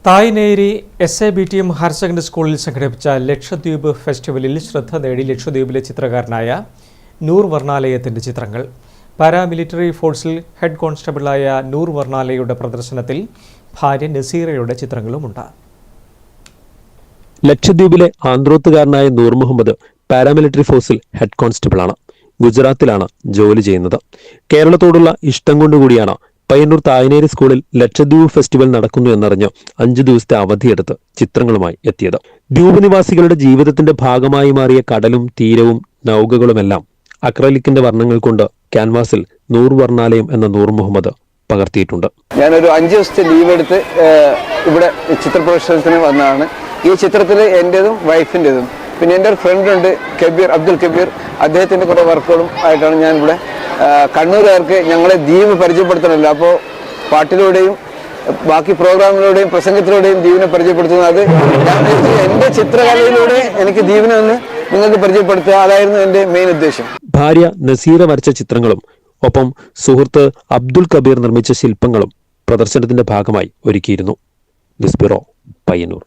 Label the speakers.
Speaker 1: Thayineri SABTM higher secondary സ്കൂളിൽ സംഘടിപ്പിച്ച ലക്ഷദ്വീപ് ഫെസ്റ്റിവലിൽ ശ്രദ്ധ നേടി ലക്ഷദ്വീപിലെ ചിത്രകാരനായ നൂർ വർണ്ണാലയത്തിന്റെ ചിത്രങ്ങൾ. പാരാമിലിറ്ററി ഫോഴ്സിൽ ഹെഡ് കോൺസ്റ്റബിളായ നൂർ വർണ്ണാലയുടെ പ്രദർശനത്തിൽ ഭാര്യ നസീറയുടെ ചിത്രങ്ങളുമുണ്ട്.
Speaker 2: ലക്ഷദ്വീപിലെ ആന്ധ്രോത്തുകാരനായ നൂർ മുഹമ്മദ് പാരാമിലിറ്ററി ഫോഴ്സിൽ ഹെഡ് കോൺസ്റ്റബിളാണ്. ഗുജറാത്തിലാണ് ജോലി ചെയ്യുന്നത്. കേരളത്തോടുള്ള ഇഷ്ടം കൊണ്ടുകൂടിയാണ് പയ്യന്നൂർ തായ്നേരി സ്കൂളിൽ ലക്ഷദ്വീപ് ഫെസ്റ്റിവൽ നടക്കുന്നു എന്നറിഞ്ഞ് 5 ദിവസത്തെ അവധിയെടുത്ത് ചിത്രങ്ങളുമായി എത്തിയത്. ദ്വീപ് നിവാസികളുടെ ജീവിതത്തിന്റെ ഭാഗമായി മാറിയ കടലും തീരവും നൗകകളുമെല്ലാം അക്രലിക്കിന്റെ വർണ്ണങ്ങൾ കൊണ്ട് ക്യാൻവാസിൽ നൂർ വർണ്ണാലയം എന്ന നൂർ മുഹമ്മദ് പകർത്തിയിട്ടുണ്ട്.
Speaker 3: ഞാനൊരു 5 ദിവസത്തെ ലീവ് എടുത്ത് ഇവിടെ ചിത്ര പ്രദർശനത്തിന് വന്നതാണ്. ഈ ചിത്രത്തിൽ എൻ്റെതും വൈഫിൻ്റെതും പിന്നെ എൻ്റെ ഒരു ഫ്രണ്ട് ഉണ്ട് അബ്ദുൽ കബീർ, അദ്ദേഹത്തിൻ്റെ കുറേ വർക്കുകളും ആയിട്ടാണ് ഞാൻ ഇവിടെ കണ്ണൂരുകാർക്ക് ഞങ്ങളെ ദ്വീപ് പരിചയപ്പെടുത്തണമല്ലോ. അപ്പോൾ പാട്ടിലൂടെയും ബാക്കി പ്രോഗ്രാമിലൂടെയും പ്രസംഗത്തിലൂടെയും ദ്വീപിനെ പരിചയപ്പെടുത്തുന്നത് എൻ്റെ ചിത്രകലയിലൂടെ എനിക്ക് ദ്വീപിനെ ഒന്ന് നിങ്ങൾക്ക് പരിചയപ്പെടുത്തുക, അതായിരുന്നു എൻ്റെ മെയിൻ ഉദ്ദേശം.
Speaker 2: ഭാര്യ നസീറ വരച്ച ചിത്രങ്ങളും ഒപ്പം സുഹൃത്ത് അബ്ദുൽ കബീർ നിർമ്മിച്ച ശില്പങ്ങളും പ്രദർശനത്തിന്റെ ഭാഗമായി ഒരുക്കിയിരുന്നു. ബ്യൂറോ, പയ്യന്നൂർ.